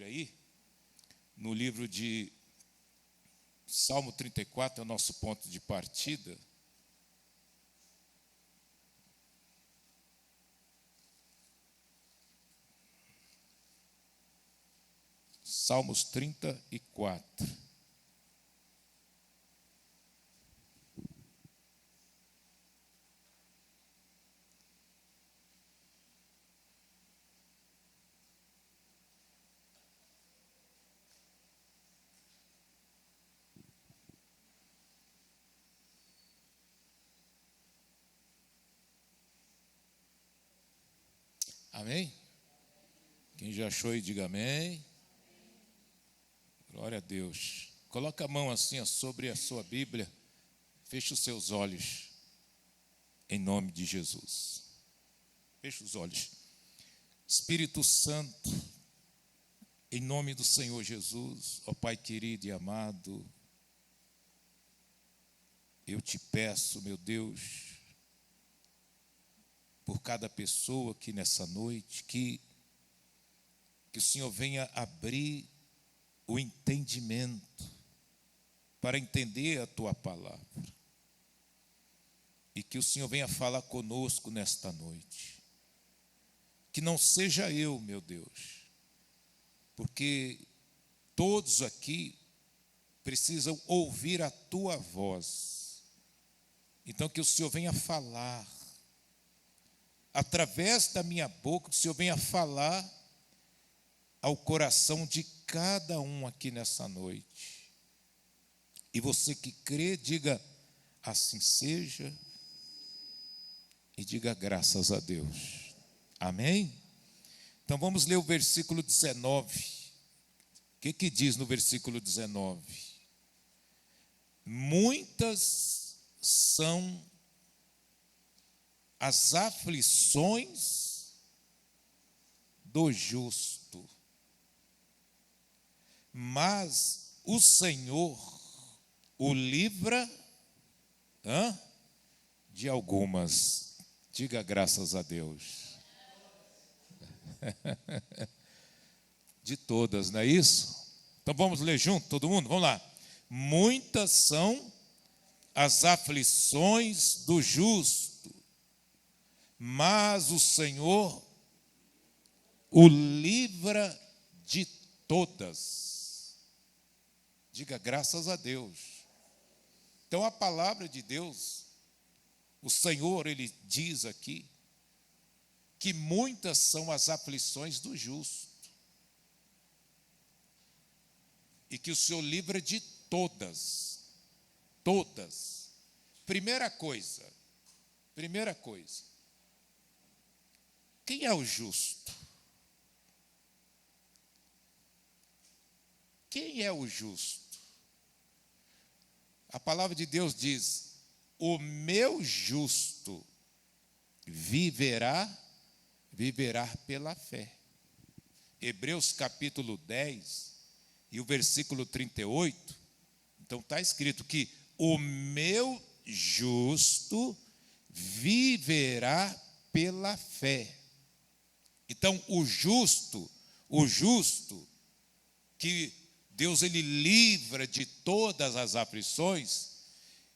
Aí, no livro de Salmo 34, é o nosso ponto de partida. Salmos 34. Amém? Quem já achou aí, diga amém. Glória a Deus. Coloca a mão assim sobre a sua Bíblia. Feche os seus olhos. Em nome de Jesus. Feche os olhos. Espírito Santo, em nome do Senhor Jesus, ó Pai querido e amado, eu te peço, meu Deus, por cada pessoa aqui nessa noite, que o Senhor venha abrir o entendimento para entender a Tua palavra. E que o Senhor venha falar conosco nesta noite. Que não seja eu, meu Deus, porque todos aqui precisam ouvir a Tua voz. Então que o Senhor venha falar, através da minha boca, que o Senhor venha falar ao coração de cada um aqui nessa noite. E você que crê, diga assim seja, e diga graças a Deus. Amém? Então vamos ler o versículo 19. O que diz no versículo 19? Muitas são as aflições do justo, mas o Senhor o livra de algumas. Diga graças a Deus. De todas, não é isso? Então vamos ler junto, todo mundo? Vamos lá. Muitas são as aflições do justo, mas o Senhor o livra de todas. Diga graças a Deus. Então a palavra de Deus, o Senhor, Ele diz aqui, que muitas são as aflições do justo, e que o Senhor livra de todas, todas. Primeira coisa, quem é o justo? Quem é o justo? A palavra de Deus diz: o meu justo viverá pela fé. Hebreus capítulo 10 e o versículo 38, então está escrito que o meu justo viverá pela fé. Então o justo que Deus ele livra de todas as aflições,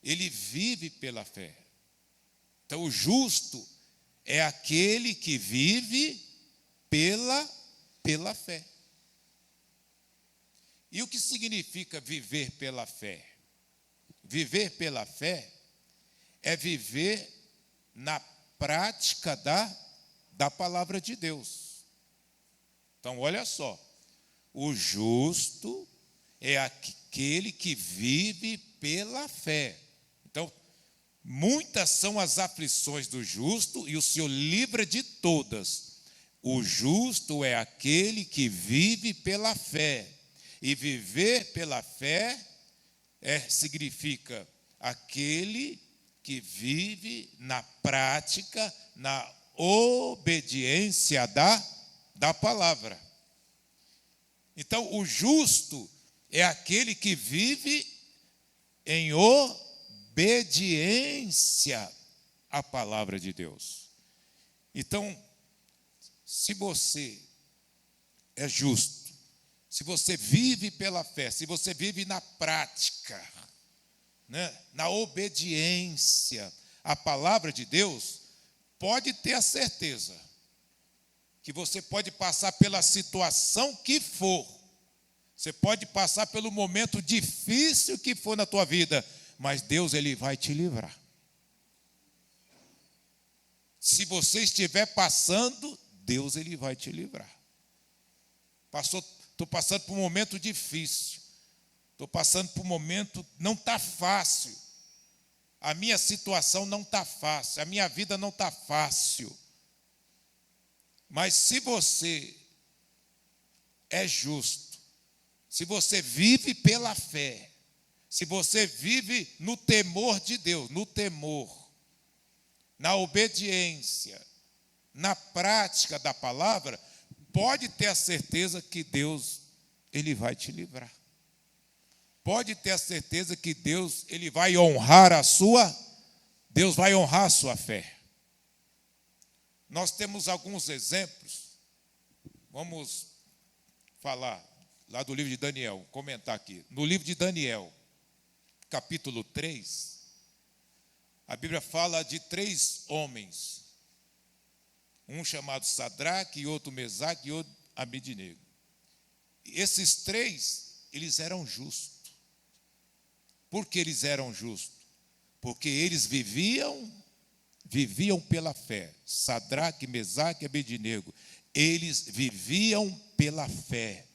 ele vive pela fé. Então o justo é aquele que vive pela fé. E o que significa viver pela fé? Viver pela fé é viver na prática da palavra de Deus. Então olha só, o justo é aquele que vive pela fé. Então, muitas são as aflições do justo e o Senhor livra de todas. O justo é aquele que vive pela fé. E viver pela fé significa aquele que vive na prática, na obediência da palavra. Então, o justo é aquele que vive em obediência à palavra de Deus. Então, se você é justo, se você vive pela fé, se você vive na prática, né, na obediência à palavra de Deus, pode ter a certeza que você pode passar pela situação que for, você pode passar pelo momento difícil que for na tua vida, mas Deus, Ele vai te livrar. Se você estiver passando, Deus, Ele vai te livrar. Estou passando por um momento difícil, estou passando por um momento, não está fácil, a minha situação não está fácil, a minha vida não está fácil. Mas se você é justo, se você vive pela fé, se você vive no temor de Deus, no temor, na obediência, na prática da palavra, pode ter a certeza que Deus, Ele vai te livrar. Pode ter a certeza que Deus, Ele vai honrar Deus vai honrar a sua fé. Nós temos alguns exemplos, vamos falar lá do livro de Daniel, comentar aqui. No livro de Daniel, capítulo 3, a Bíblia fala de 3 homens, um chamado Sadraque, e outro Mesaque, e outro Abednego. Esses 3, eles eram justos. Por que eles eram justos? Porque eles viviam pela fé. Sadraque, Mesaque e Abednego, eles viviam pela fé.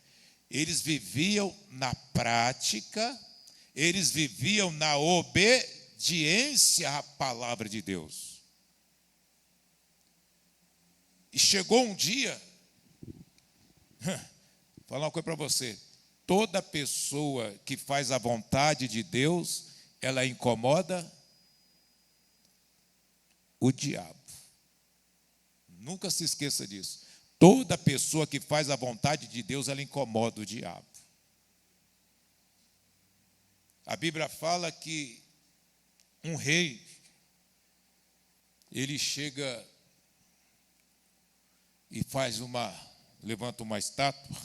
Eles viviam na prática, eles viviam na obediência à palavra de Deus. E chegou um dia, vou falar uma coisa para você, toda pessoa que faz a vontade de Deus, ela incomoda o diabo. Nunca se esqueça disso. Toda pessoa que faz a vontade de Deus, ela incomoda o diabo. A Bíblia fala que um rei, ele chega e levanta uma estátua,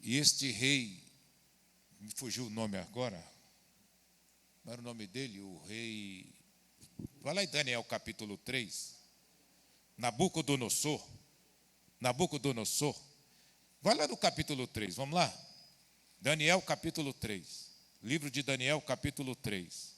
e este rei, me fugiu o nome agora, não era o nome dele, o rei, vai lá em Daniel capítulo 3, Nabucodonosor, vai lá no capítulo 3, vamos lá, Daniel capítulo 3, livro de Daniel capítulo 3.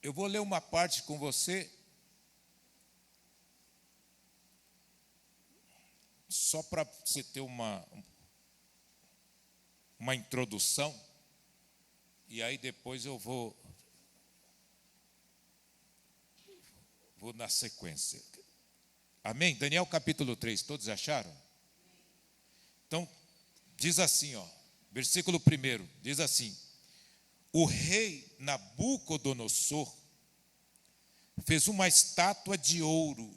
Eu vou ler uma parte com você, só para você ter uma introdução, e aí depois eu vou na sequência. Amém? Daniel capítulo 3, todos acharam? Então, diz assim, versículo 1, diz assim: o rei Nabucodonosor fez uma estátua de ouro,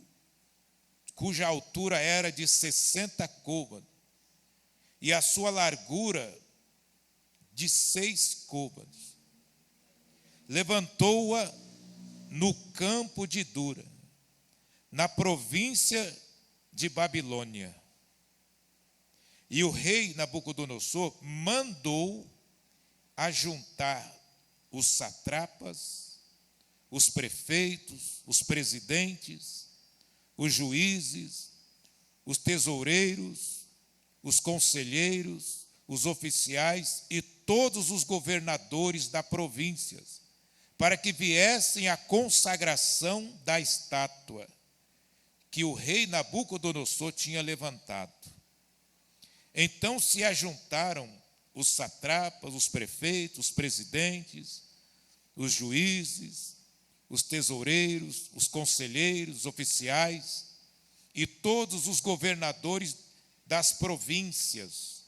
cuja altura era de 60 côvados, e a sua largura de 6 côvados. Levantou-a no campo de Dura, na província de Babilônia. E o rei Nabucodonosor mandou ajuntar os satrapas, os prefeitos, os presidentes, os juízes, os tesoureiros, os conselheiros, os oficiais e todos os governadores das províncias, para que viessem à consagração da estátua que o rei Nabucodonosor tinha levantado. Então se ajuntaram os satrapas, os prefeitos, os presidentes, os juízes, os tesoureiros, os conselheiros, os oficiais e todos os governadores das províncias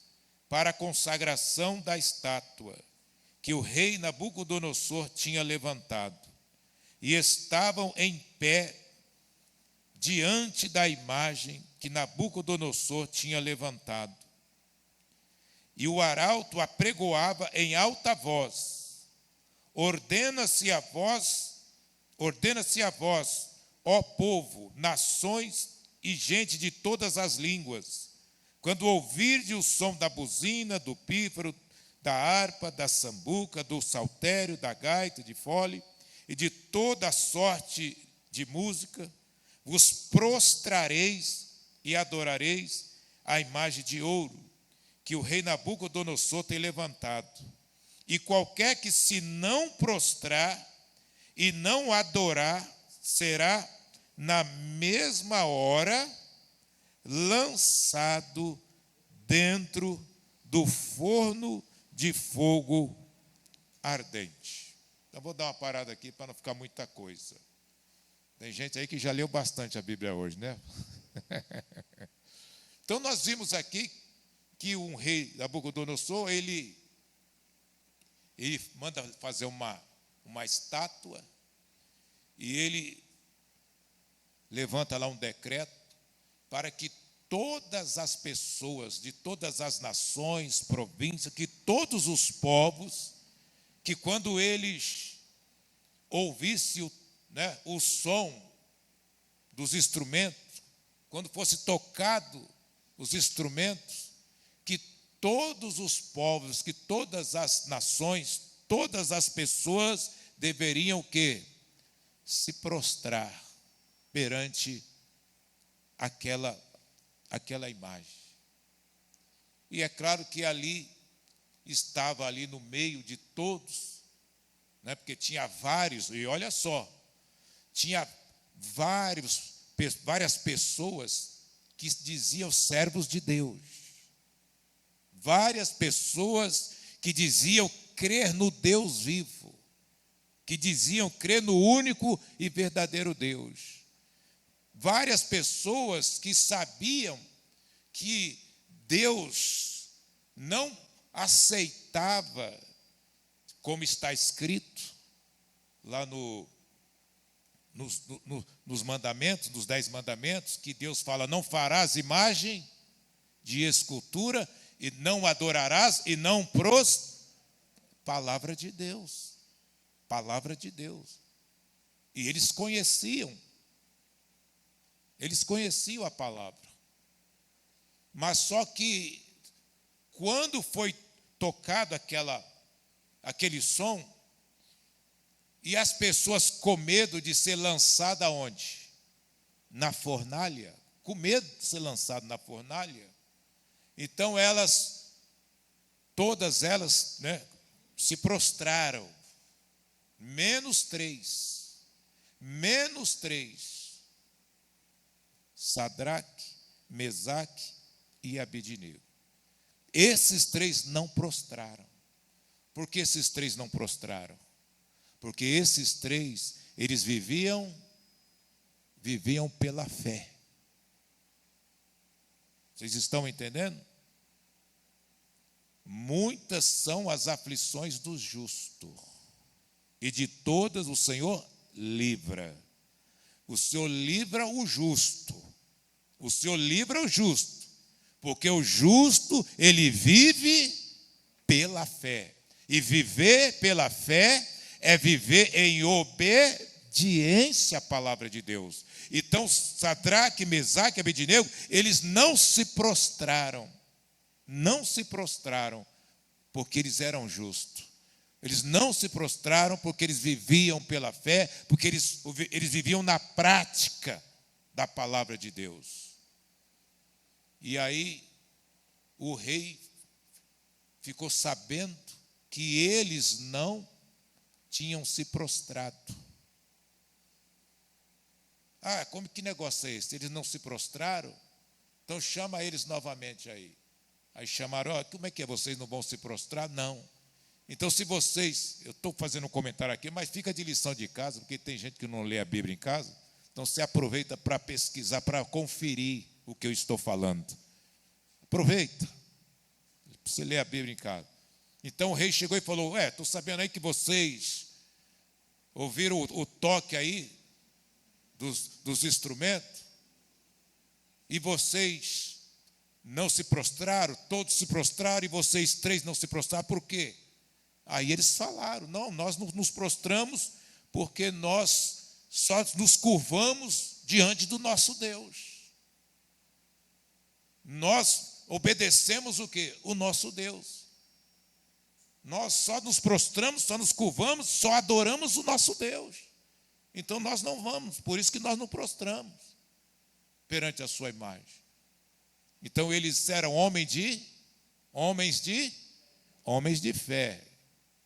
para a consagração da estátua que o rei Nabucodonosor tinha levantado. e estavam em pé diante da imagem que Nabucodonosor tinha levantado. E o arauto apregoava em alta voz: ordena-se a vós, ó povo, nações e gente de todas as línguas, quando ouvirdes o som da buzina, do pífaro, da harpa, da sambuca, do saltério, da gaita, de fole e de toda sorte de música, vos prostrareis e adorareis a imagem de ouro que o rei Nabucodonosor tem levantado. E qualquer que se não prostrar e não adorar, será na mesma hora lançado dentro do forno de fogo ardente. Então, vou dar uma parada aqui para não ficar muita coisa. Tem gente aí que já leu bastante a Bíblia hoje, né? Então, nós vimos aqui que um rei Nabucodonosor, ele manda fazer uma estátua e ele levanta lá um decreto para que todas as pessoas de todas as nações, províncias, que todos os povos, que quando eles ouvissem o som dos instrumentos, quando fosse tocado os instrumentos, que todos os povos, que todas as nações, todas as pessoas deveriam o quê? Se prostrar perante aquela imagem. E é claro que ali estava ali no meio de todos, né, porque tinha vários, e olha só, tinha várias pessoas que diziam servos de Deus. Várias pessoas que diziam crer no Deus vivo, que diziam crer no único e verdadeiro Deus. Várias pessoas que sabiam que Deus não aceitava, como está escrito lá nos mandamentos, nos 10 mandamentos, que Deus fala: não farás imagem de escultura, e não adorarás, e não palavra de Deus. Palavra de Deus. E eles conheciam a palavra. Mas só que, quando foi tocado aquele som, e as pessoas com medo de ser lançada onde? Na fornalha. Com medo de ser lançado na fornalha. Então todas elas, se prostraram. Menos três. Sadraque, Mesaque e Abednego. Esses 3 não prostraram. Por que esses 3 não prostraram? Porque esses 3, eles viviam pela fé. Vocês estão entendendo? Muitas são as aflições do justo, e de todas o Senhor livra. O Senhor livra o justo. O Senhor livra o justo, porque o justo, ele vive pela fé. E viver pela fé é viver em obediência à palavra de Deus. Então, Sadraque, Mesaque e Abednego, eles não se prostraram. Não se prostraram porque eles eram justos. Eles não se prostraram porque eles viviam pela fé, porque eles viviam na prática da palavra de Deus. E aí, o rei ficou sabendo que eles não tinham se prostrado. Como que negócio é esse? Eles não se prostraram? Então chama eles novamente aí. Aí chamaram: como é que é? Vocês não vão se prostrar? Não. Então, se vocês, eu estou fazendo um comentário aqui, mas fica de lição de casa, porque tem gente que não lê a Bíblia em casa. Então, você aproveita para pesquisar, para conferir o que eu estou falando. Aproveita. Você lê a Bíblia em casa. Então, o rei chegou e falou: estou sabendo aí que vocês Ouviram o toque aí dos instrumentos? E vocês não se prostraram? Todos se prostraram e vocês 3 não se prostraram. Por quê? Aí eles falaram: não, nós não nos prostramos porque nós só nos curvamos diante do nosso Deus. Nós obedecemos o quê? O nosso Deus. Nós só nos prostramos, só nos curvamos, só adoramos o nosso Deus. Então nós não vamos, por isso que nós não prostramos perante a sua imagem. Então eles eram homens de fé.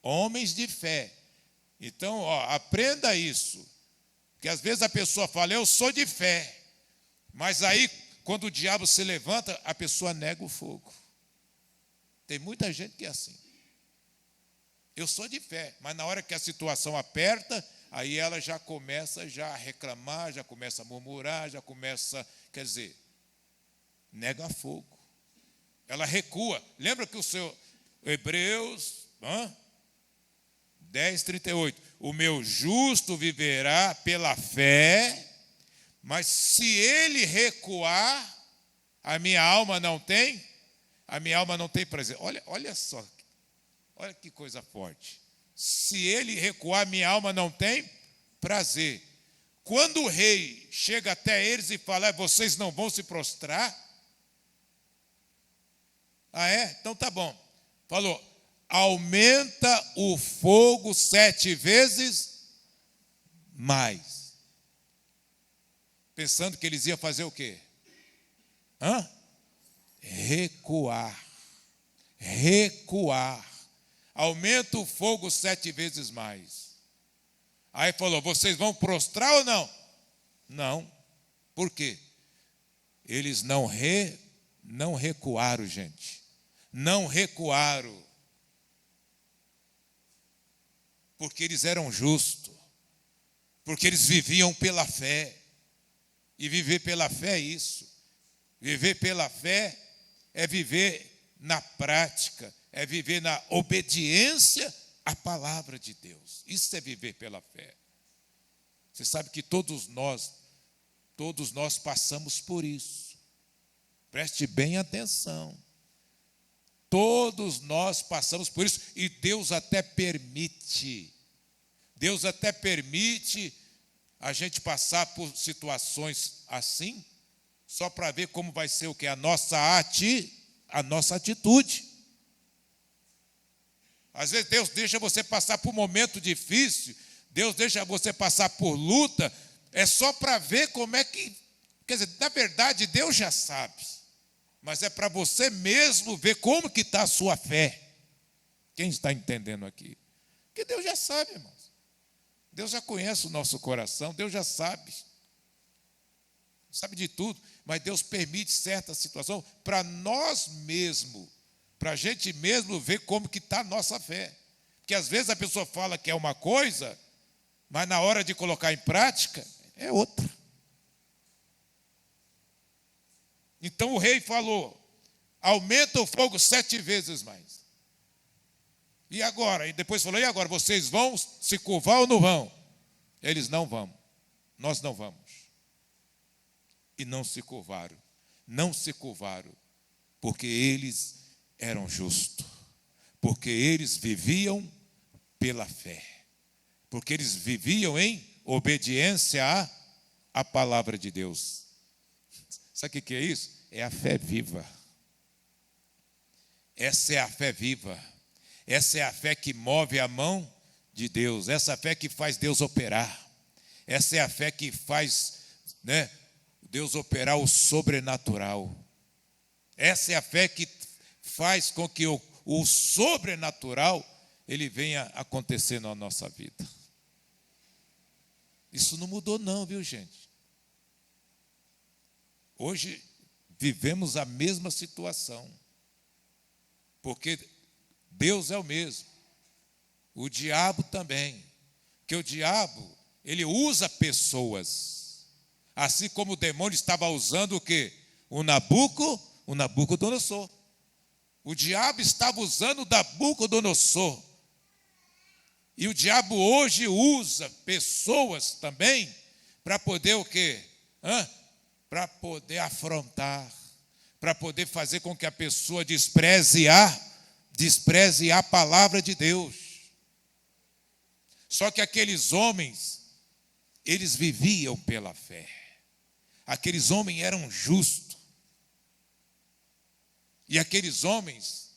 Homens de fé. Então, aprenda isso. Porque às vezes a pessoa fala: eu sou de fé. Mas aí, quando o diabo se levanta, a pessoa nega o fogo. Tem muita gente que é assim. Eu sou de fé, mas na hora que a situação aperta, aí ela já começa a reclamar, já começa a murmurar, já começa, quer dizer, nega fogo. Ela recua. Lembra que o seu Hebreus 10:38, o meu justo viverá pela fé, mas se ele recuar, a minha alma não tem prazer. Olha só, olha que coisa forte. Se ele recuar, minha alma não tem prazer. Quando o rei chega até eles e fala: vocês não vão se prostrar? Ah, é? Então tá bom. Falou: aumenta o fogo 7 vezes mais. Pensando que eles iam fazer o quê? Recuar. Aumenta o fogo 7 vezes mais. Aí falou: vocês vão prostrar ou não? Não. Por quê? Eles não recuaram, gente. Não recuaram. Porque eles eram justos. Porque eles viviam pela fé. E viver pela fé é isso. Viver pela fé é viver na prática, é viver na obediência à palavra de Deus. Isso é viver pela fé. Você sabe que todos nós passamos por isso. Preste bem atenção. Todos nós passamos por isso, e Deus até permite a gente passar por situações assim, só para ver como vai ser o que? A nossa atitude. Às vezes Deus deixa você passar por um momento difícil, Deus deixa você passar por luta, é só para ver como é que, quer dizer, na verdade Deus já sabe, mas é para você mesmo ver como que está a sua fé. Quem está entendendo aqui? Porque Deus já sabe, irmãos. Deus já conhece o nosso coração, Deus já sabe de tudo, mas Deus permite certa situação para nós mesmos, para a gente mesmo ver como que está a nossa fé. Porque às vezes a pessoa fala que é uma coisa, mas na hora de colocar em prática, é outra. Então o rei falou: aumenta o fogo 7 vezes mais. E agora? E depois falou: e agora? Vocês vão se curvar ou não vão? Eles: não vão. Nós não vamos. E não se curvaram. Não se curvaram. Porque eles eram justos. Porque eles viviam pela fé. Porque eles viviam em obediência à palavra de Deus. Sabe o que é isso? É a fé viva. Essa é a fé viva. Essa é a fé que move a mão de Deus. Essa é a fé que faz Deus operar. Essa é a fé que faz, Deus operar o sobrenatural. Essa é a fé que faz com que o sobrenatural ele venha acontecer na nossa vida. Isso não mudou não, viu, gente? Hoje vivemos a mesma situação. Porque Deus é o mesmo. O diabo também. Porque o diabo, ele usa pessoas. Assim como o demônio estava usando o quê? O Nabucodonosor. O diabo estava usando o Nabucodonosor. E o diabo hoje usa pessoas também para poder o quê? Para poder afrontar, para poder fazer com que a pessoa despreze a palavra de Deus. Só que aqueles homens, eles viviam pela fé. Aqueles homens eram justos. E aqueles homens,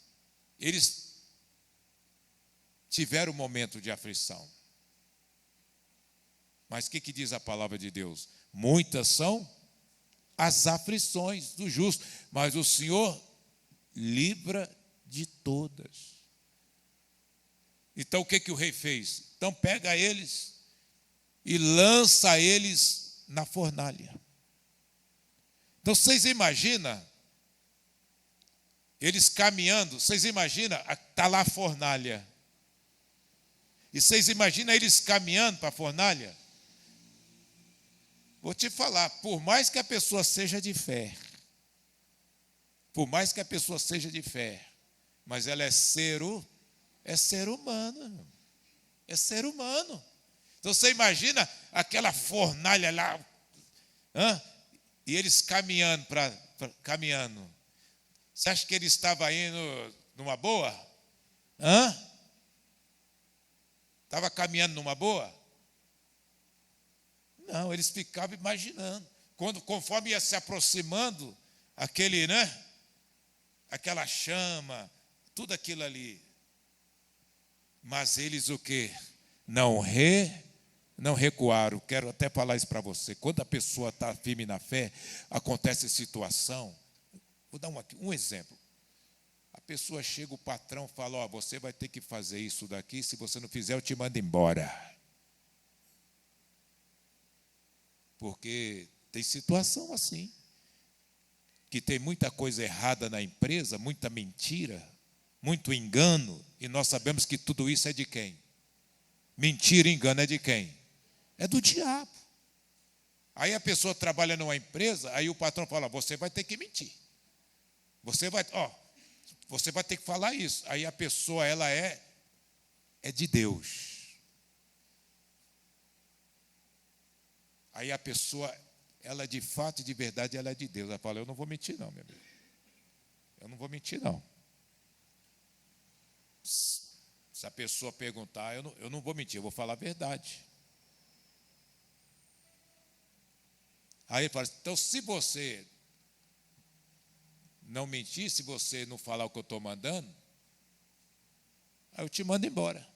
eles tiveram um momento de aflição. Mas o que diz a palavra de Deus? Muitas são as aflições do justo, mas o Senhor livra de todas. Então o que o rei fez? Então pega eles e lança eles na fornalha. Então vocês imaginam eles caminhando, vocês imaginam, está lá a fornalha. E vocês imaginam eles caminhando para a fornalha? Vou te falar, por mais que a pessoa seja de fé, mas ela é ser humano. É ser humano. Então você imagina aquela fornalha lá, e eles caminhando, caminhando. Você acha que ele estava indo numa boa? Estava caminhando numa boa? Não, eles ficavam imaginando. Conforme ia se aproximando, aquela chama, tudo aquilo ali. Mas eles o quê? Não recuaram. Quero até falar isso para você. Quando a pessoa está firme na fé, acontece situação. Vou dar um exemplo. A pessoa chega, o patrão fala, você vai ter que fazer isso daqui, se você não fizer, eu te mando embora. Porque tem situação assim, que tem muita coisa errada na empresa, muita mentira, muito engano, e nós sabemos que tudo isso é de quem? Mentira e engano é de quem? É do diabo. Aí a pessoa trabalha numa empresa, aí o patrão fala, você vai ter que mentir. Você vai ter que falar isso. Aí a pessoa, ela é de Deus. Aí a pessoa, ela de fato e de verdade, ela é de Deus. Ela fala, eu não vou mentir não, meu amigo. Eu não vou mentir não. Se a pessoa perguntar, eu não vou mentir, eu vou falar a verdade. Aí ele fala, então se você não mentir, se você não falar o que eu estou mandando, aí eu te mando embora.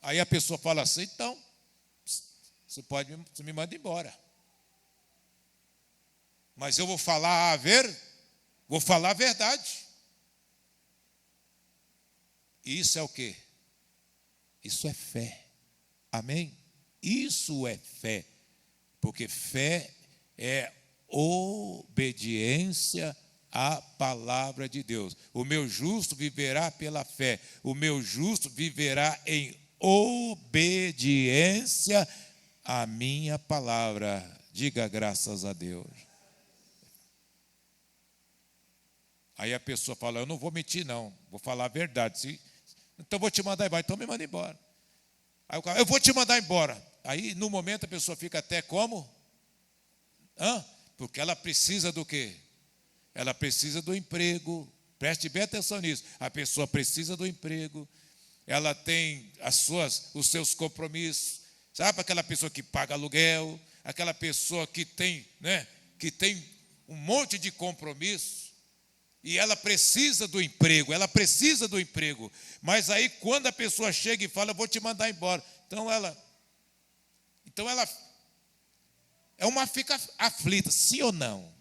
Aí a pessoa fala assim, então, você me manda embora. Mas eu vou falar a verdade. E isso é o quê? Isso é fé. Amém? Isso é fé. Porque fé é obediência à palavra de Deus. O meu justo viverá pela fé. O meu justo viverá em obediência à minha palavra. Diga graças a Deus. Aí a pessoa fala, eu não vou mentir não, vou falar a verdade. Então vou te mandar embora, então me manda embora. Aí o cara, eu vou te mandar embora. Aí no momento a pessoa fica até como? Porque ela precisa do quê? Ela precisa do emprego. Preste bem atenção nisso. A pessoa precisa do emprego. Ela tem os seus compromissos. Sabe aquela pessoa que paga aluguel? Aquela pessoa que tem um monte de compromisso. E ela precisa do emprego. Mas aí quando a pessoa chega e fala, eu vou te mandar embora. Então ela fica aflita, sim ou não?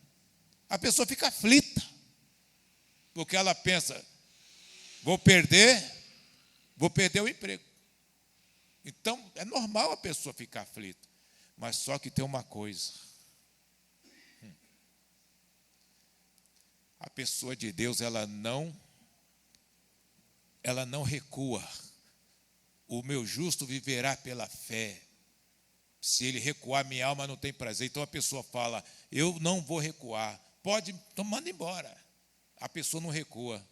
A pessoa fica aflita, porque ela pensa, vou perder o emprego. Então, é normal a pessoa ficar aflita, mas só que tem uma coisa, a pessoa de Deus, ela não recua. O meu justo viverá pela fé. Se ele recuar, minha alma não tem prazer. Então a pessoa fala, eu não vou recuar. Pode, então manda embora. A pessoa não recua.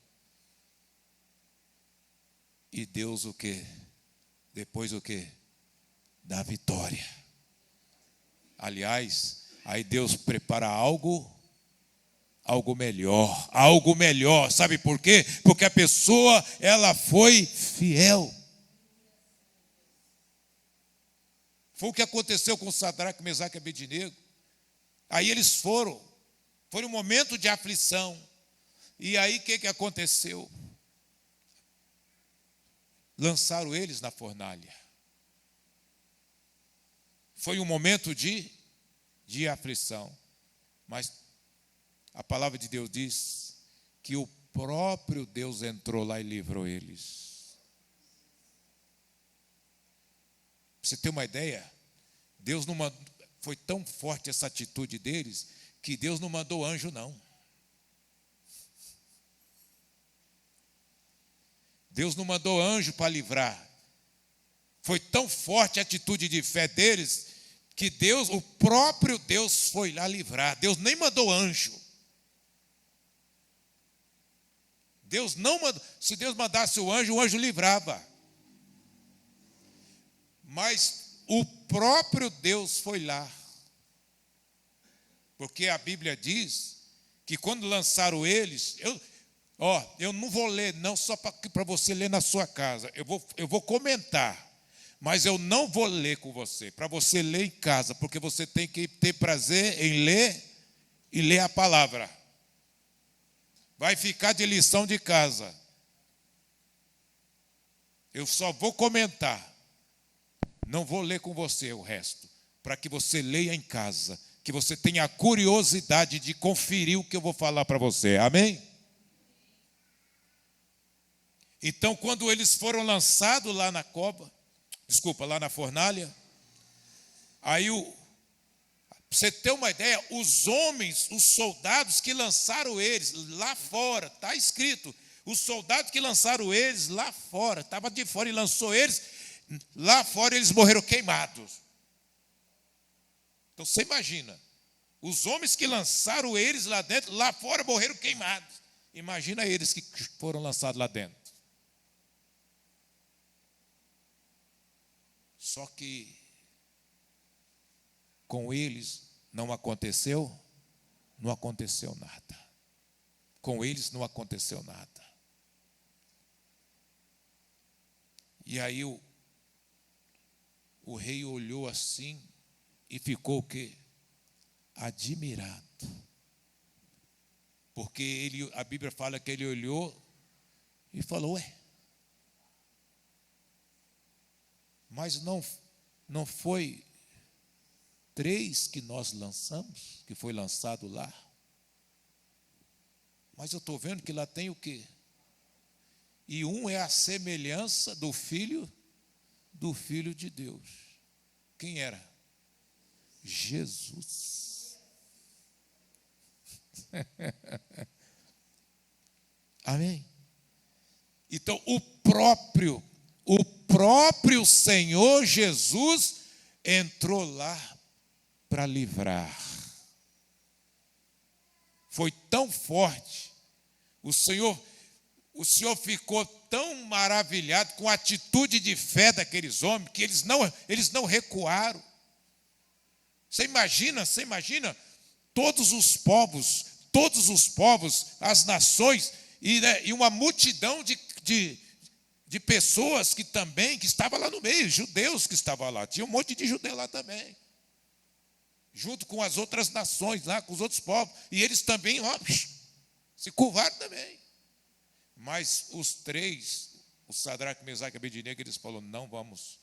E Deus o quê? Depois o quê? Da vitória. Aliás, aí Deus prepara algo melhor. Sabe por quê? Porque a pessoa, ela foi fiel. Foi o que aconteceu com Sadraque, Mesaque e Abednego. Aí eles foram. Foi um momento de aflição. E aí o que aconteceu? Lançaram eles na fornalha. Foi um momento de aflição. Mas a palavra de Deus diz que o próprio Deus entrou lá e livrou eles. Pra você ter uma ideia, Deus não mandou, foi tão forte essa atitude deles, que Deus não mandou anjo, não. Deus não mandou anjo para livrar. Foi tão forte a atitude de fé deles, que Deus, o próprio Deus foi lá livrar. Deus nem mandou anjo. Deus não mandou. Se Deus mandasse o anjo livrava. Mas o próprio Deus foi lá. Porque a Bíblia diz que quando lançaram eles, eu não vou ler, não, só para você ler na sua casa. Eu vou comentar, mas eu não vou ler com você, para você ler em casa, porque você tem que ter prazer em ler e ler a palavra. Vai ficar de lição de casa. Eu só vou comentar. Não vou ler com você o resto, para que você leia em casa, que você tenha a curiosidade de conferir o que eu vou falar para você. Amém? Então, quando eles foram lançados lá na lá na fornalha, aí, para você ter uma ideia, os homens, os soldados que lançaram eles lá fora, está escrito, os soldados que lançaram eles lá fora, estava de fora e lançou eles, lá fora eles morreram queimados. Então você imagina, os homens que lançaram eles lá dentro, lá fora morreram queimados. Imagina eles que foram lançados lá dentro. Só que com eles não aconteceu nada. Com eles não aconteceu nada. E aí o rei olhou assim e ficou o quê? Admirado. Porque a Bíblia fala que ele olhou e falou, mas não foi 3 que nós lançamos, que foi lançado lá? Mas eu estou vendo que lá tem o quê? E um é a semelhança do Filho de Deus. Quem era? Jesus. Amém? Então, o próprio Senhor Jesus entrou lá para livrar. Foi tão forte. O Senhor ficou tão maravilhado com a atitude de fé daqueles homens, que eles não recuaram. Você imagina todos os povos, as nações, e uma multidão de pessoas que estavam lá no meio, judeus que estavam lá. Tinha um monte de judeu lá também. Junto com as outras nações lá, com os outros povos. E eles também, se curvaram também. Mas os 3, o Sadraque, Mesaque e Abednego, eles falaram, não vamos,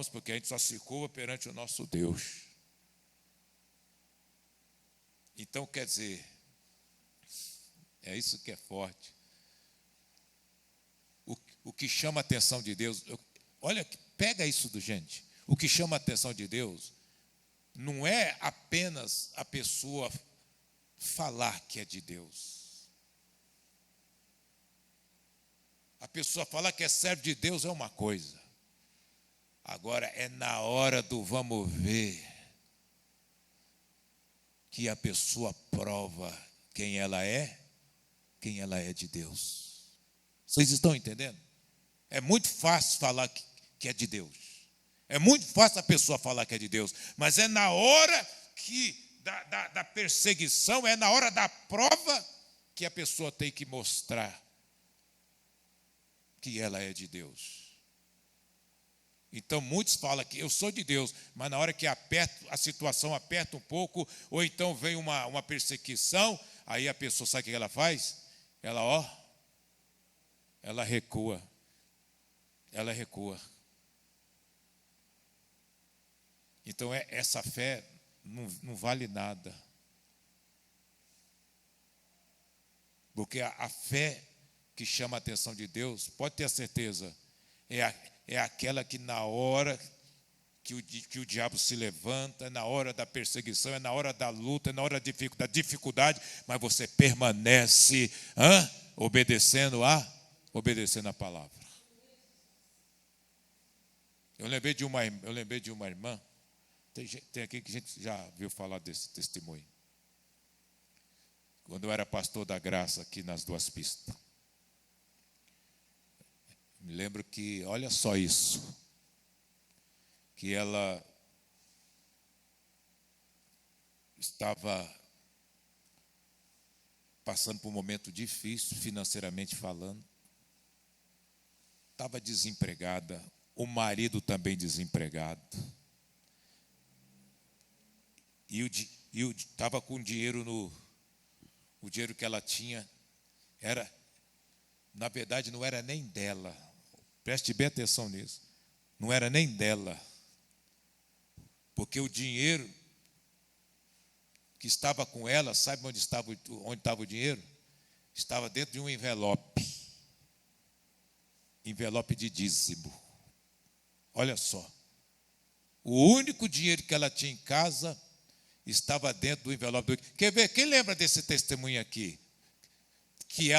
porque a gente só se curva perante o nosso Deus. Então, quer dizer, é isso que é forte. O que chama a atenção de Deus, olha, pega isso gente. O que chama a atenção de Deus não é apenas a pessoa falar que é de Deus. A pessoa falar que é servo de Deus é uma coisa. Agora é na hora do vamos ver que a pessoa prova quem ela é de Deus. Vocês estão entendendo? É muito fácil falar que é de Deus. É muito fácil a pessoa falar que é de Deus. Mas é na hora da perseguição, é na hora da prova que a pessoa tem que mostrar que ela é de Deus. Então muitos falam que eu sou de Deus, mas na hora que a situação aperta um pouco, ou então vem uma perseguição, aí a pessoa sabe o que ela faz? Ela recua. Ela recua. Então essa fé não vale nada. Porque a fé que chama a atenção de Deus, pode ter a certeza, é aquela que na hora que o diabo se levanta, é na hora da perseguição, é na hora da luta, é na hora da dificuldade, mas você permanece obedecendo a palavra. Eu lembrei de uma irmã, tem aqui que a gente já viu falar desse testemunho. Quando eu era pastor da Graça aqui nas Duas Pistas. Me lembro que, olha só isso, que ela estava passando por um momento difícil, financeiramente falando, estava desempregada, o marido também desempregado, e estava com dinheiro o dinheiro que ela tinha, na verdade não era nem dela, preste bem atenção nisso, não era nem dela, porque o dinheiro que estava com ela, sabe onde estava o dinheiro? Estava dentro de um envelope de dízimo. Olha só, o único dinheiro que ela tinha em casa estava dentro do envelope. Quer ver? Quem lembra desse testemunho aqui? Que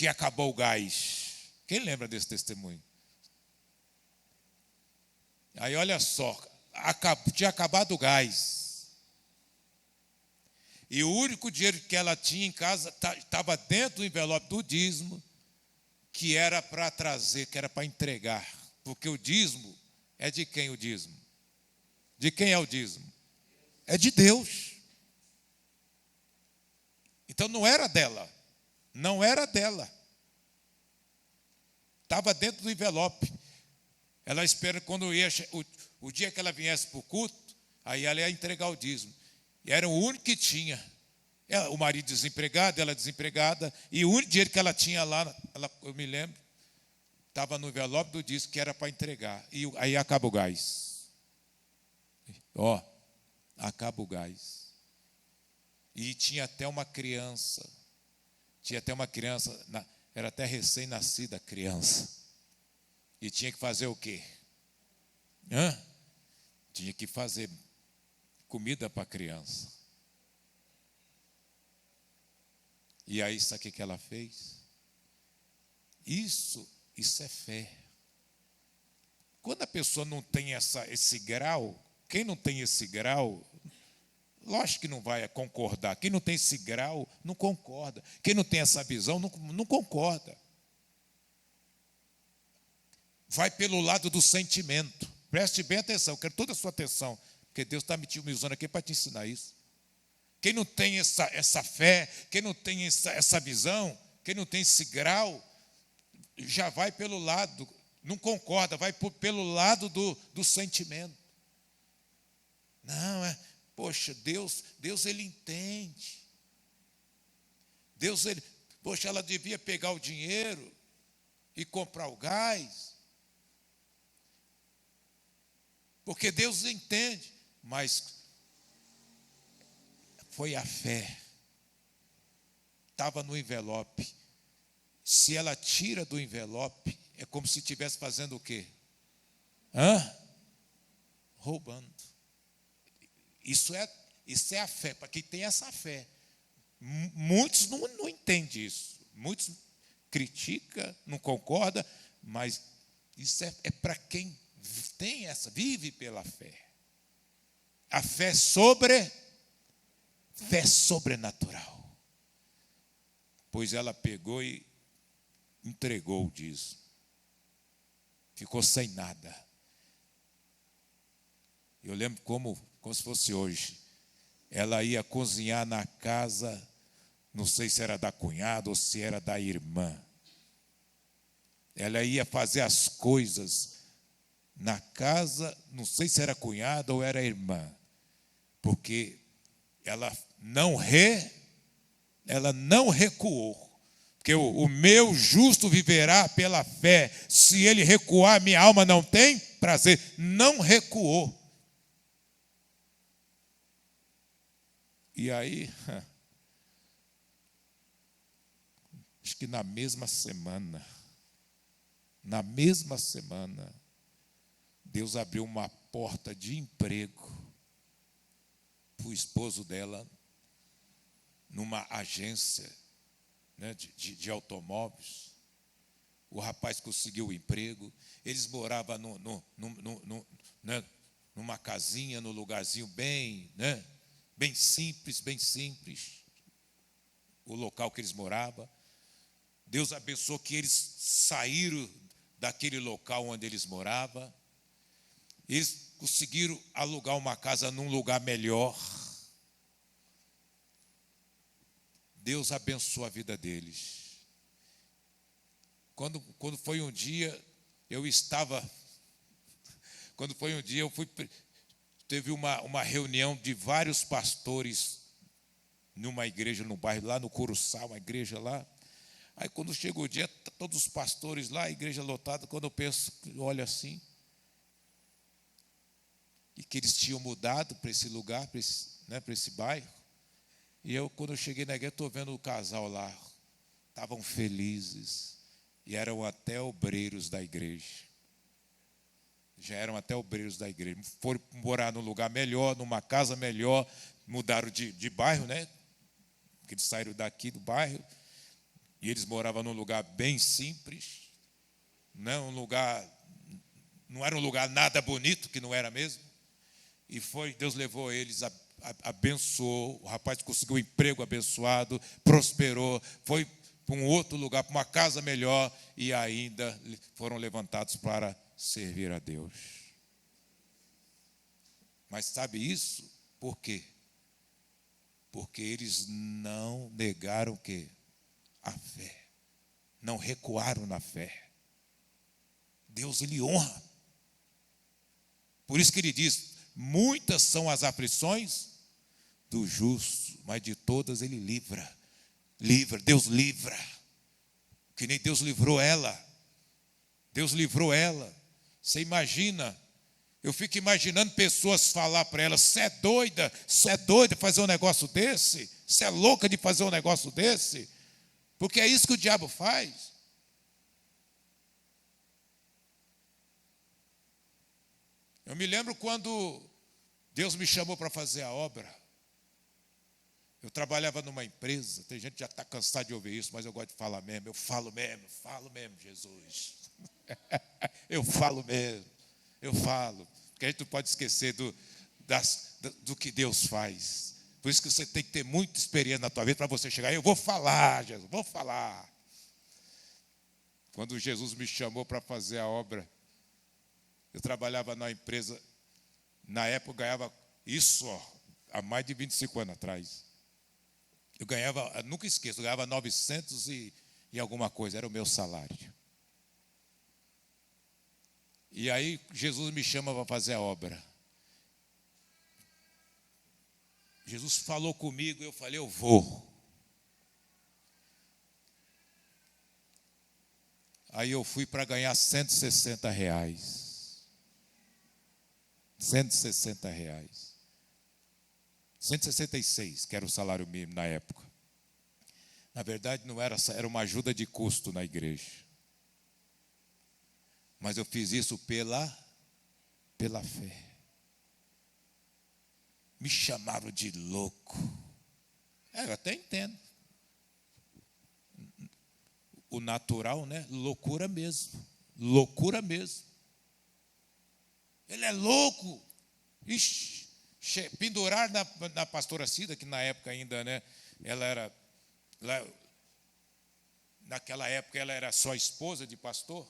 acabou o gás. Quem lembra desse testemunho? Aí olha só, tinha acabado o gás. E o único dinheiro que ela tinha em casa estava dentro do envelope do dízimo, que era para trazer, que era para entregar. Porque o dízimo é de quem o dízimo? De quem é o dízimo? É de Deus. Então não era dela. Não era dela. Estava dentro do envelope. Ela espera quando o dia que ela viesse para o culto, aí ela ia entregar o dízimo. E era o único que tinha. O marido desempregado, ela desempregada, e o único dinheiro que ela tinha lá, eu me lembro, estava no envelope do dízimo que era para entregar. E aí acaba o gás. Acaba o gás. E tinha até uma criança. Era até recém-nascida a criança. E tinha que fazer o quê? Tinha que fazer comida para a criança. E aí, sabe o que ela fez? Isso é fé. Quando a pessoa não tem esse grau, quem não tem esse grau, lógico que não vai concordar. Quem não tem esse grau, não concorda. Quem não tem essa visão, não concorda. Vai pelo lado do sentimento. Preste bem atenção, eu quero toda a sua atenção, porque Deus está me usando aqui para te ensinar isso. Quem não tem essa fé, quem não tem essa visão, quem não tem esse grau, já vai pelo lado, não concorda, vai pelo lado do sentimento. Não, poxa, Deus ele entende. Poxa, ela devia pegar o dinheiro e comprar o gás. Porque Deus entende, mas foi a fé. Estava no envelope. Se ela tira do envelope, é como se estivesse fazendo o quê? Roubando. Isso é a fé, para quem tem essa fé. Muitos não entendem isso. Muitos criticam, não concordam, mas isso é para quem tem vive pela fé. A fé sobrenatural. Pois ela pegou e entregou o dízimo. ficou sem nada. Eu lembro como se fosse hoje. Ela ia cozinhar na casa, não sei se era da cunhada ou se era da irmã. Ela ia fazer as coisas na casa, não sei se era cunhada ou era irmã, porque ela não recuou. Porque o meu justo viverá pela fé. Se ele recuar, minha alma não tem prazer. Não recuou. E aí, acho que na mesma semana, Deus abriu uma porta de emprego para o esposo dela, numa agência, né, de automóveis. O rapaz conseguiu o emprego. Eles moravam né, numa casinha, num lugarzinho bem, né, bem simples, o local que eles moravam. Deus abençoou que eles saíram daquele local onde eles moravam. Eles conseguiram alugar uma casa num lugar melhor. Deus abençoou a vida deles. Quando foi um dia, teve uma reunião de vários pastores numa igreja no bairro, lá no Curuçá, uma igreja lá. Aí quando chegou o dia, todos os pastores lá, a igreja lotada, quando eu penso, olho assim, e que eles tinham mudado para esse lugar, para esse bairro. E quando eu cheguei na igreja, estou vendo o casal lá, estavam felizes, e eram até obreiros da igreja. Já eram até obreiros da igreja. Foram morar num lugar melhor, numa casa melhor, mudaram de bairro, né? Porque eles saíram daqui do bairro, e eles moravam num lugar bem simples, né? Não era um lugar nada bonito, que não era mesmo. E Deus levou eles, abençoou, o rapaz conseguiu um emprego abençoado, prosperou, foi para um outro lugar, para uma casa melhor, e ainda foram levantados para servir a Deus. Mas sabe isso? Por quê? Porque eles não negaram o quê? A fé. Não recuaram na fé. Deus, ele honra. Por isso que ele diz: muitas são as aflições do justo, mas de todas ele livra. Deus livra. Que nem Deus livrou ela. Deus livrou ela. Você imagina? Eu fico imaginando pessoas falar para ela: você é doida de fazer um negócio desse? Você é louca de fazer um negócio desse? Porque é isso que o diabo faz. Eu me lembro quando Deus me chamou para fazer a obra. Eu trabalhava numa empresa. Tem gente que já está cansado de ouvir isso, mas eu gosto de falar mesmo. Eu falo mesmo, Jesus. Eu falo mesmo. Porque a gente não pode esquecer do que Deus faz. Por isso que você tem que ter muita experiência na tua vida para você chegar. Eu vou falar, Jesus, vou falar. Quando Jesus me chamou para fazer a obra, eu trabalhava na empresa. Na época eu ganhava isso, há mais de 25 anos atrás. Eu nunca esqueço, eu ganhava 900 e alguma coisa, era o meu salário. E aí Jesus me chama para fazer a obra. Jesus falou comigo, eu falei: eu vou. Aí eu fui para ganhar R$160. R$160. 166, que era o salário mínimo na época. Na verdade, não era uma ajuda de custo na igreja. Mas eu fiz isso pela fé. Me chamaram de louco. Eu até entendo. O natural, né? Loucura mesmo. Ele é louco. Ixi, pendurar na pastora Cida, que na época ainda, né? Naquela época ela era só esposa de pastor.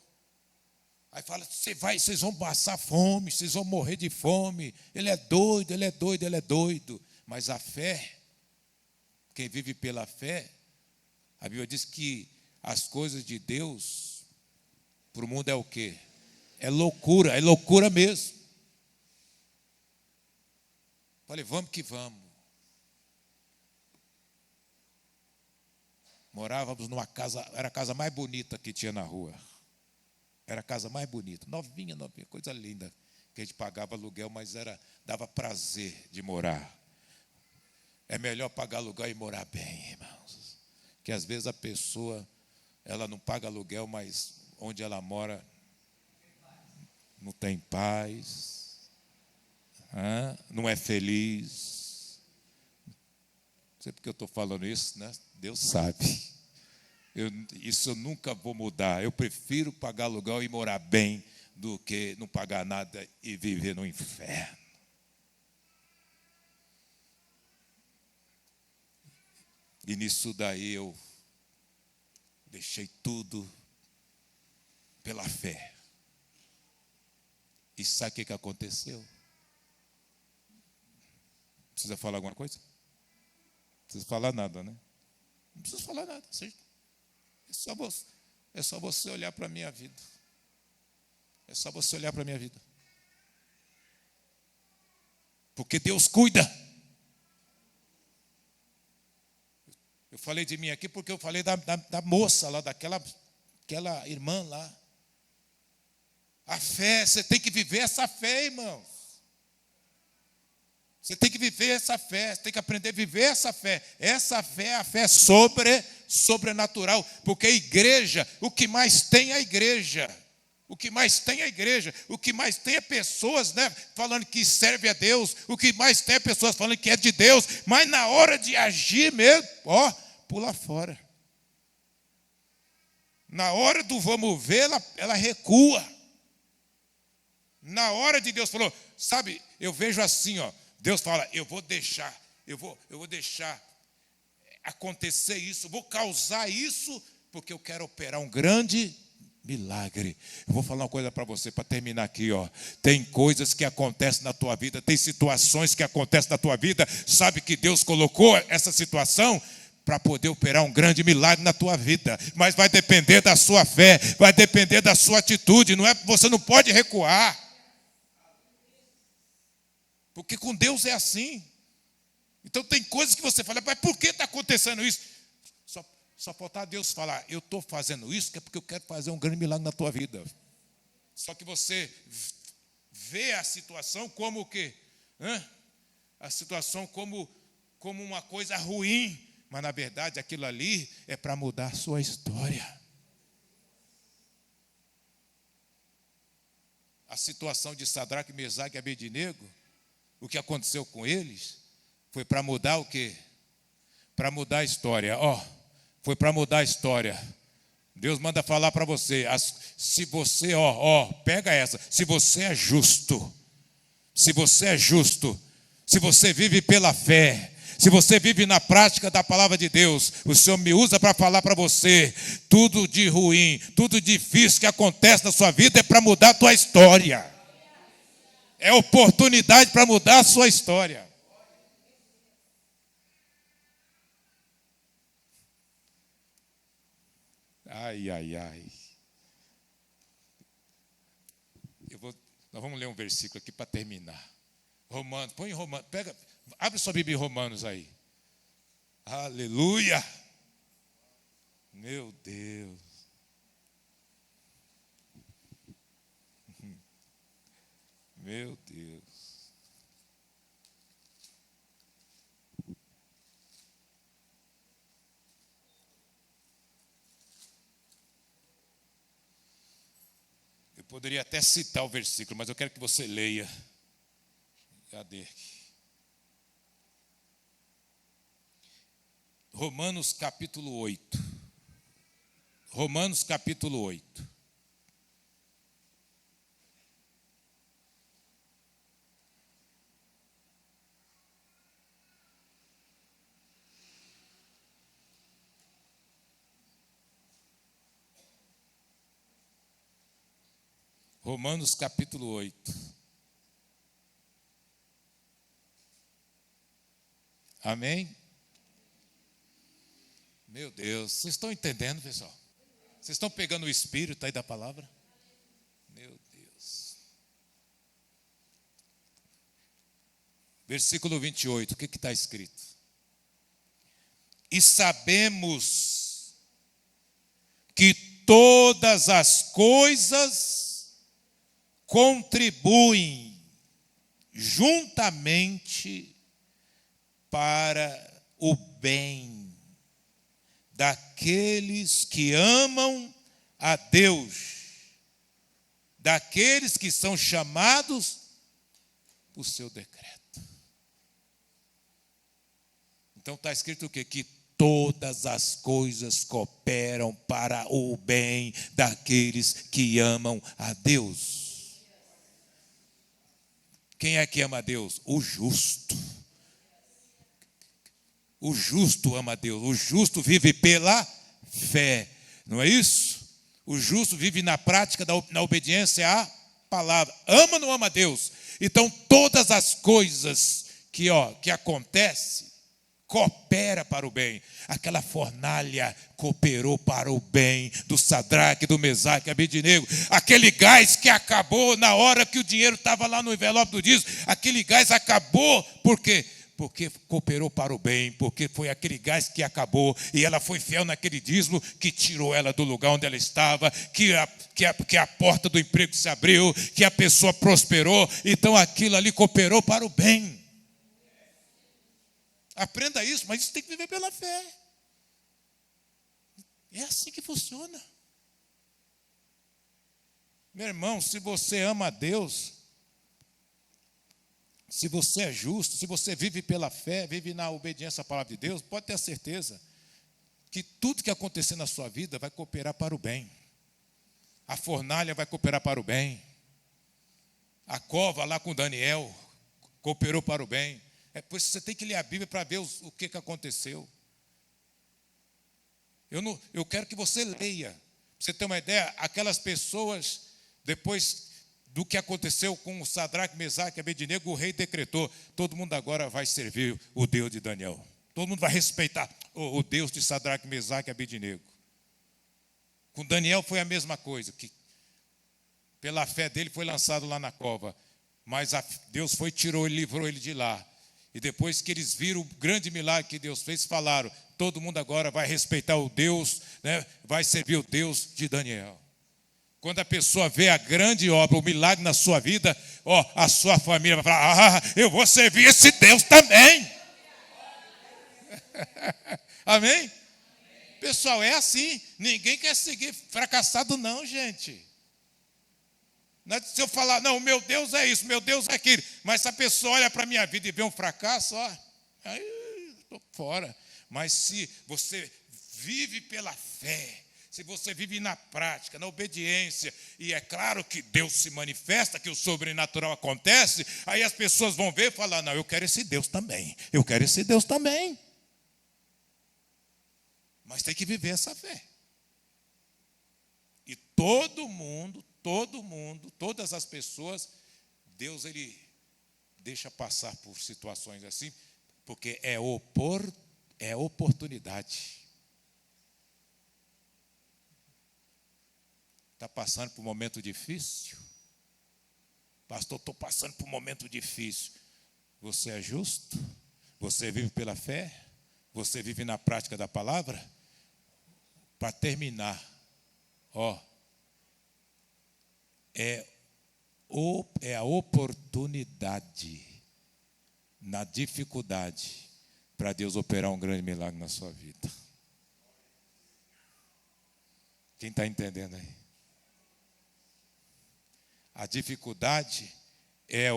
Aí fala, vocês vão passar fome, vocês vão morrer de fome. Ele é doido, ele é doido, ele é doido. Mas a fé, quem vive pela fé, a Bíblia diz que as coisas de Deus para o mundo é o quê? É loucura mesmo. Falei, vamos que vamos. Morávamos numa casa, era a casa mais bonita que tinha na rua. Era a casa mais bonita, novinha, coisa linda. Que a gente pagava aluguel, mas dava prazer de morar. É melhor pagar aluguel e morar bem, irmãos. Que às vezes a pessoa, ela não paga aluguel, mas onde ela mora não tem paz, não é feliz. Não sei porque eu estou falando isso, né? Deus sabe. Isso eu nunca vou mudar. Eu prefiro pagar aluguel e morar bem do que não pagar nada e viver no inferno. E nisso daí eu deixei tudo pela fé. E sabe o que aconteceu? Precisa falar alguma coisa? Não precisa falar nada, né? Não precisa falar nada. É só você olhar para a minha vida. É só você olhar para a minha vida. Porque Deus cuida. Eu falei de mim aqui porque eu falei da moça lá, daquela irmã lá. A fé, você tem que viver essa fé, irmãos. Você tem que viver essa fé, você tem que aprender a viver essa fé. Essa fé é a fé sobrenatural. Porque a igreja, o que mais tem é a igreja. O que mais tem é a igreja. O que mais tem é pessoas, né, falando que serve a Deus. O que mais tem é pessoas falando que é de Deus. Mas na hora de agir mesmo, pula fora. Na hora do vamos ver, ela recua. Na hora de Deus falou, sabe, eu vejo assim, Deus fala, eu vou deixar acontecer isso, vou causar isso, porque eu quero operar um grande milagre. Eu vou falar uma coisa para você, para terminar aqui, Tem coisas que acontecem na tua vida, tem situações que acontecem na tua vida, sabe que Deus colocou essa situação para poder operar um grande milagre na tua vida, mas vai depender da sua fé, vai depender da sua atitude, você não pode recuar. Porque com Deus é assim. Então tem coisas que você fala, mas por que está acontecendo isso? Só faltar Deus falar, eu estou fazendo isso, que é porque eu quero fazer um grande milagre na tua vida. Só que você vê a situação como o quê? A situação como uma coisa ruim. Mas na verdade aquilo ali é para mudar a sua história. A situação de Sadraque, Mesaque e Abednego, o que aconteceu com eles foi para mudar o quê? Para mudar a história. Foi para mudar a história. Deus manda falar para você. Se você, pega essa. Se você é justo, se você vive pela fé, se você vive na prática da palavra de Deus, o Senhor me usa para falar para você, tudo de ruim, tudo difícil que acontece na sua vida é para mudar a tua história. É oportunidade para mudar a sua história. Ai. Nós vamos ler um versículo aqui para terminar. Romanos, põe em Romanos, abre sua Bíblia em Romanos aí. Aleluia! Meu Deus. Meu Deus. Eu poderia até citar o versículo, mas eu quero que você leia. Cadê? Romanos capítulo 8. Romanos capítulo 8. Romanos capítulo 8. Amém? Meu Deus, vocês estão entendendo, pessoal? Vocês estão pegando o espírito aí da palavra? Meu Deus. Versículo 28, o que está escrito? E sabemos que todas as coisas contribuem juntamente para o bem daqueles que amam a Deus, daqueles que são chamados por seu decreto. Então está escrito o quê? Que todas as coisas cooperam para o bem daqueles que amam a Deus. Quem é que ama a Deus? O justo. O justo ama a Deus. O justo vive pela fé. Não é isso? O justo vive na prática, na obediência à palavra. Ama ou não ama a Deus? Então todas as coisas que acontecem, coopera para o bem. Aquela fornalha cooperou para o bem do Sadraque, do Mesaque, Abednego. Aquele gás que acabou na hora que o dinheiro estava lá no envelope do dízimo, aquele gás acabou porque cooperou para o bem, porque foi aquele gás que acabou, e ela foi fiel naquele dízimo que tirou ela do lugar onde ela estava, que a porta do emprego se abriu, que a pessoa prosperou, então aquilo ali cooperou para o bem. Aprenda isso, mas isso tem que viver pela fé. É assim que funciona. Meu irmão, se você ama a Deus, se você é justo, se você vive pela fé, vive na obediência à palavra de Deus, pode ter a certeza que tudo que acontecer na sua vida vai cooperar para o bem. A fornalha vai cooperar para o bem. A cova lá com Daniel cooperou para o bem. É por isso que você tem que ler a Bíblia para ver o que aconteceu. Eu quero que você leia. Para você ter uma ideia, aquelas pessoas, depois do que aconteceu com o Sadraque, Mesaque e Abednego, o rei decretou: todo mundo agora vai servir o Deus de Daniel. Todo mundo vai respeitar o Deus de Sadraque, Mesaque e Abednego. Com Daniel foi a mesma coisa, que pela fé dele foi lançado lá na cova. Mas Deus foi, tirou e livrou ele de lá. E depois que eles viram o grande milagre que Deus fez, falaram: todo mundo agora vai respeitar o Deus, né? Vai servir o Deus de Daniel. Quando a pessoa vê a grande obra, o milagre na sua vida, a sua família vai falar: eu vou servir esse Deus também. Amém? Pessoal, é assim. Ninguém quer seguir fracassado não, gente. Não é se eu falar: não, meu Deus é isso, meu Deus é aquilo. Mas se a pessoa olha para a minha vida e vê um fracasso, aí estou fora. Mas se você vive pela fé, se você vive na prática, na obediência, e é claro que Deus se manifesta, que o sobrenatural acontece, aí as pessoas vão ver e falar: não, eu quero esse Deus também, eu quero esse Deus também. Mas tem que viver essa fé. E todo mundo, todas as pessoas, Deus ele deixa passar por situações assim, porque é oportunidade. Está passando por um momento difícil? Pastor, estou passando por um momento difícil. Você é justo? Você vive pela fé? Você vive na prática da palavra? Para terminar, é a oportunidade na dificuldade para Deus operar um grande milagre na sua vida. Quem está entendendo aí? A dificuldade é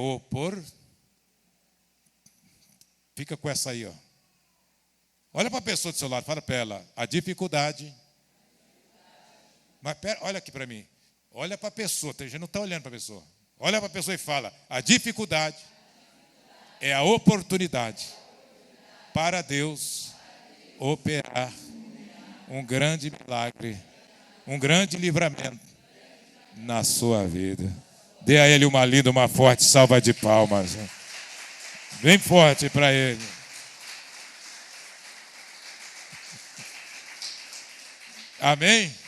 Fica com essa aí, Olha para a pessoa do seu lado, fala para ela: a dificuldade. Mas olha aqui para mim. Olha para a pessoa, tem gente que não está olhando para a pessoa. Olha para a pessoa e fala: a dificuldade é a oportunidade para Deus operar um grande milagre, um grande livramento na sua vida. Dê a Ele uma linda, uma forte salva de palmas. Bem forte para Ele. Amém?